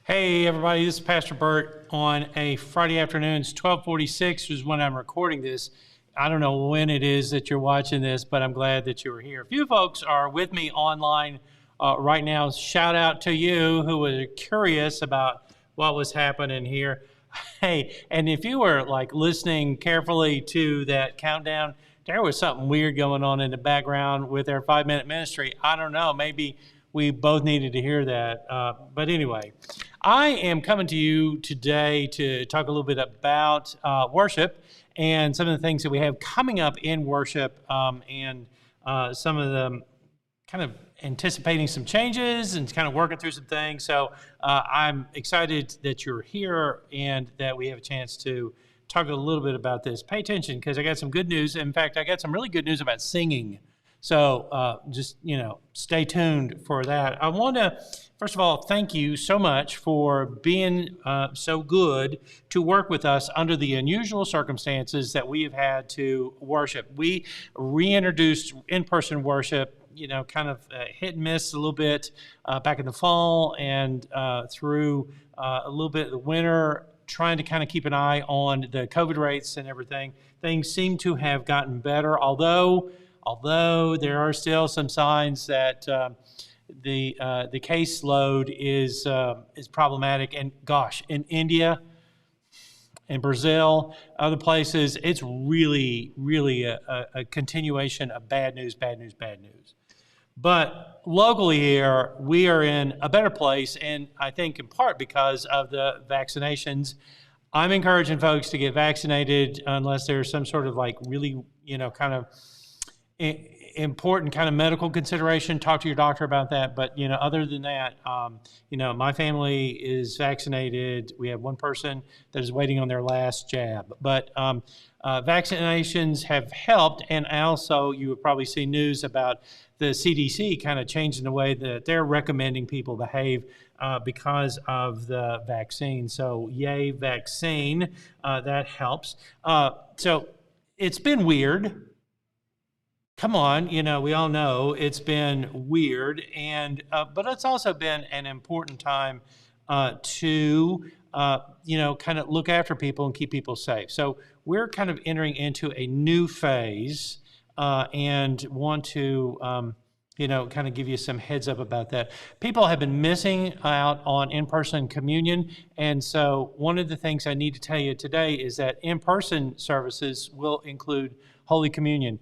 Hey everybody, this is Pastor Bert on a Friday afternoon. It's 12:46 is when I'm recording this. I don't know when it is that you're watching this, but I'm glad that you're here. A few folks are with me online right now. Shout out to you who were curious about what was happening here. Hey, and if you were like listening carefully to that countdown, there was something weird going on in the background with our 5-minute ministry. I don't know, maybe we both needed to hear that. But anyway, I am coming to you today to talk a little bit about worship and some of the things that we have coming up in worship, and some of them kind of anticipating some changes and kind of working through some things. So I'm excited that you're here and that we have a chance to talk a little bit about this. Pay attention because I got some good news. In fact, I got some really good news about singing. So just, stay tuned for that. I want to, first of all, thank you so much for being so good to work with us under the unusual circumstances that we have had to worship. We reintroduced in-person worship, kind of hit and miss a little bit back in the fall and through a little bit of the winter, trying to kind of keep an eye on the COVID rates and everything. Things seem to have gotten better, although there are still some signs that the caseload is problematic. And gosh, in India and Brazil, other places, it's really, really a continuation of bad news. But locally here, we are in a better place, and I think in part because of the vaccinations. I'm encouraging folks to get vaccinated unless there's some sort of like really, kind of important kind of medical consideration. Talk to your doctor about that. But, other than that, my family is vaccinated. We have one person that is waiting on their last jab. But vaccinations have helped. And also, you have probably seen news about the CDC kind of changing the way that they're recommending people behave because of the vaccine. So, yay, vaccine. That helps. So, it's been weird. Come on, we all know it's been weird, and but it's also been an important time to kind of look after people and keep people safe. So we're kind of entering into a new phase, and want to kind of give you some heads up about that. People have been missing out on in-person communion, and so one of the things I need to tell you today is that in-person services will include Holy Communion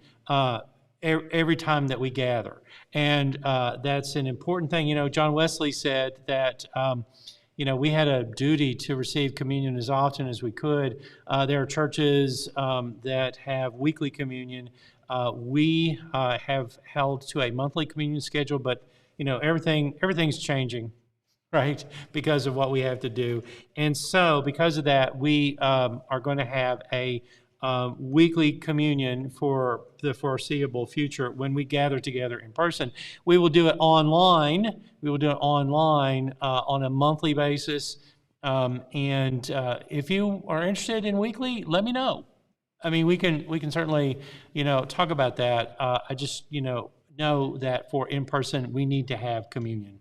every time that we gather. And that's an important thing. John Wesley said that, we had a duty to receive communion as often as we could. There are churches that have weekly communion. We have held to a monthly communion schedule, but, everything's changing, right, because of what we have to do. And so because of that, we are going to have a weekly communion for the foreseeable future when we gather together in person. We will do it online. On a monthly basis. And if you are interested in weekly, let me know. I mean, we can certainly, talk about that. I just, know that for in person, we need to have communion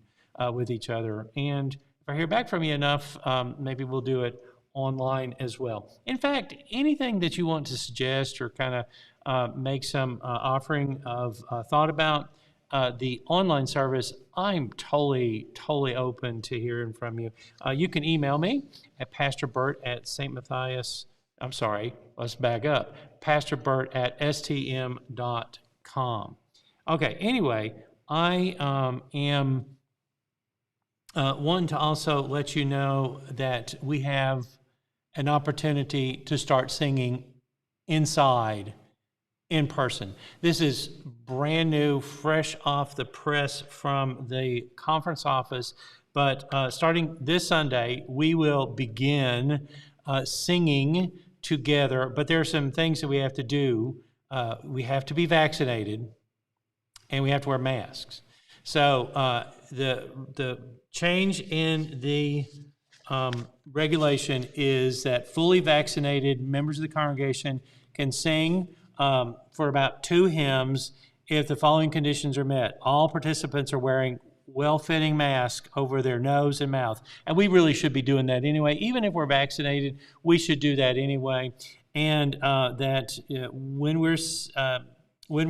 with each other. And if I hear back from you enough, maybe we'll do it online as well. In fact, anything that you want to suggest or kind of make some offering of thought about the online service, I'm totally open to hearing from you. You can email me at pastorbert@stmatthias. I'm sorry, let's back up. pastorbert@stm.com. Okay, anyway, I am one to also let you know that we have an opportunity to start singing inside, in person. This is brand new, fresh off the press from the conference office, but starting this Sunday, we will begin singing together, but there are some things that we have to do. We have to be vaccinated, and we have to wear masks. So the change in the regulation is that fully vaccinated members of the congregation can sing for about 2 hymns if the following conditions are met. All participants are wearing well-fitting mask over their nose and mouth. And we really should be doing that anyway. Even if we're vaccinated, we should do that anyway. And that when we're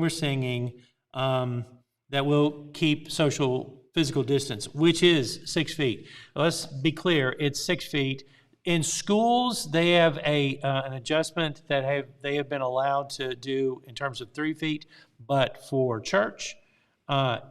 singing, that we'll keep physical distance, which is 6 feet. Let's be clear, it's 6 feet. In schools, they have an adjustment that they have been allowed to do in terms of 3 feet, but for church,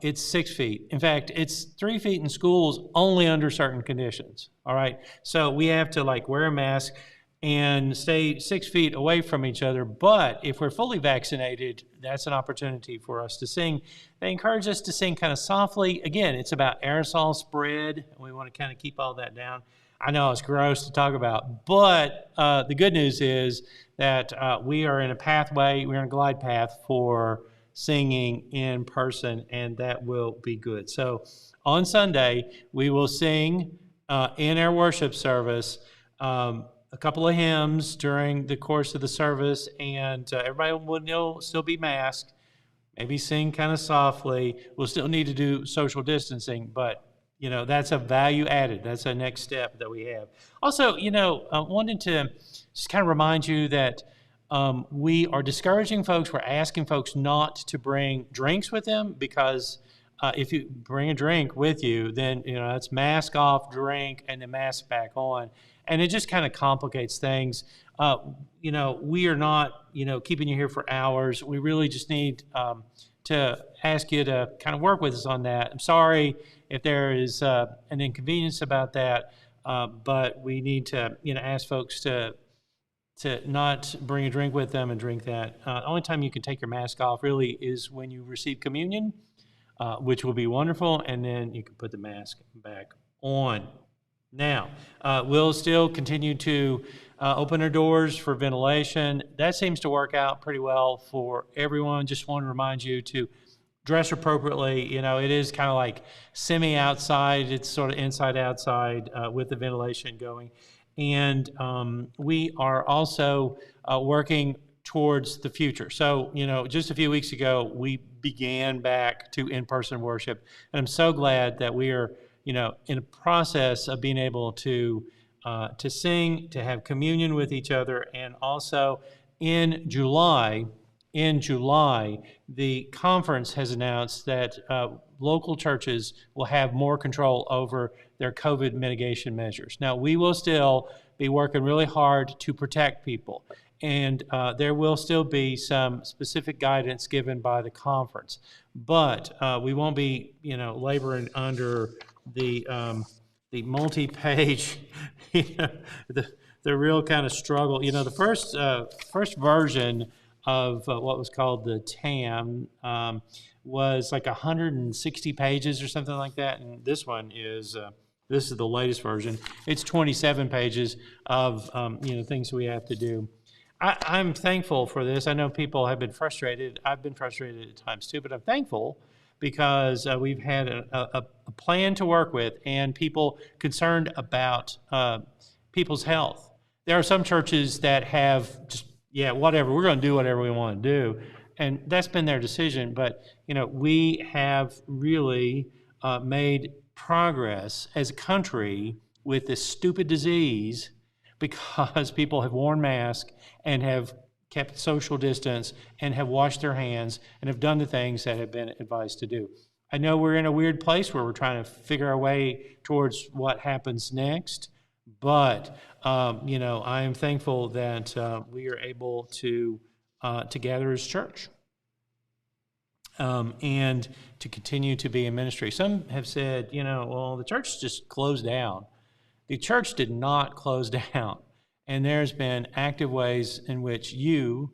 it's 6 feet. In fact, it's 3 feet in schools only under certain conditions. All right, so we have to wear a mask and stay 6 feet away from each other. But if we're fully vaccinated, that's an opportunity for us to sing. They encourage us to sing kind of softly. Again, it's about aerosol spread. We want to kind of keep all that down. I know it's gross to talk about, but the good news is that we are in a pathway, we're in a glide path for singing in person, and that will be good. So on Sunday, we will sing in our worship service a couple of hymns during the course of the service, and everybody will still be masked, maybe sing kind of softly. We'll still need to do social distancing, but that's a value added. That's a next step that we have. Also, I wanted to just kind of remind you that we are discouraging folks. We're asking folks not to bring drinks with them, because if you bring a drink with you, then it's mask off, drink, and then mask back on, and it just kind of complicates things. We are not keeping you here for hours. We really just need to ask you to kind of work with us on that. I'm sorry if there is an inconvenience about that, but we need to ask folks to not bring a drink with them and drink that. The only time you can take your mask off really is when you receive communion, which will be wonderful, and then you can put the mask back on. Now, we'll still continue to open our doors for ventilation. That seems to work out pretty well for everyone. Just want to remind you to dress appropriately. It is kind of like semi-outside. It's sort of inside-outside with the ventilation going. And we are also working towards the future. So, just a few weeks ago, we began back to in-person worship. And I'm so glad that we are, in a process of being able to sing, to have communion with each other. And also in July, the conference has announced that local churches will have more control over their COVID mitigation measures. Now, we will still be working really hard to protect people, and there will still be some specific guidance given by the conference, but we won't be, laboring under the multi-page, the real kind of struggle. The first version of what was called the TAM was like 160 pages or something like that, and this is the latest version. It's 27 pages of things we have to do. I'm thankful for this. I know people have been frustrated. I've been frustrated at times too, but I'm thankful because we've had a plan to work with, and people concerned about people's health. There are some churches that have just, whatever, we're going to do whatever we want to do, and that's been their decision. But we have really made progress as a country with this stupid disease because people have worn masks and have kept social distance and have washed their hands and have done the things that have been advised to do. I know we're in a weird place where we're trying to figure our way towards what happens next, but I am thankful that we are able to gather as church and to continue to be in ministry. Some have said, well, the church just closed down. The church did not close down. And there's been active ways in which you,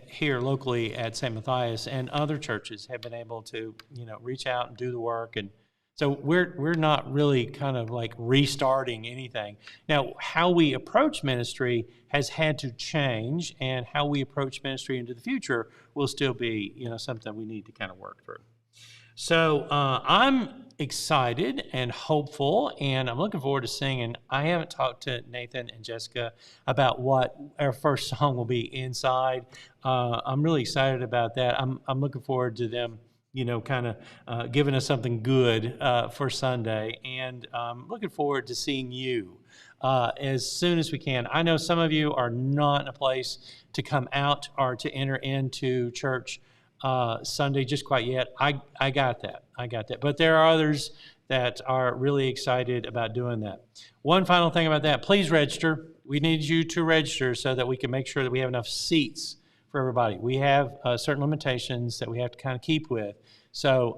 here locally at St. Matthias and other churches, have been able to, reach out and do the work. And so we're not really kind of like restarting anything. Now, how we approach ministry has had to change, and how we approach ministry into the future will still be, something we need to kind of work through. So I'm excited and hopeful, and I'm looking forward to singing. I haven't talked to Nathan and Jessica about what our first song will be, Inside. I'm really excited about that. I'm looking forward to them kind of giving us something good for Sunday. And looking forward to seeing you as soon as we can. I know some of you are not in a place to come out or to enter into church Sunday just quite yet. I got that. But there are others that are really excited about doing that. One final thing about that, please register. We need you to register so that we can make sure that we have enough seats for everybody. We have certain limitations that we have to kind of keep with. So,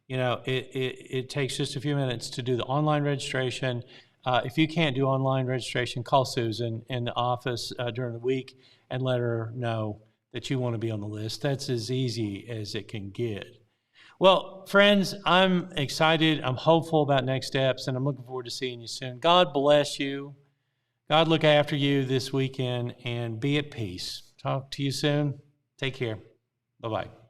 it takes just a few minutes to do the online registration. If you can't do online registration, call Susan in the office during the week and let her know that you want to be on the list. That's as easy as it can get. Well, friends, I'm excited. I'm hopeful about next steps, and I'm looking forward to seeing you soon. God bless you. God look after you this weekend, and be at peace. Talk to you soon. Take care. Bye-bye.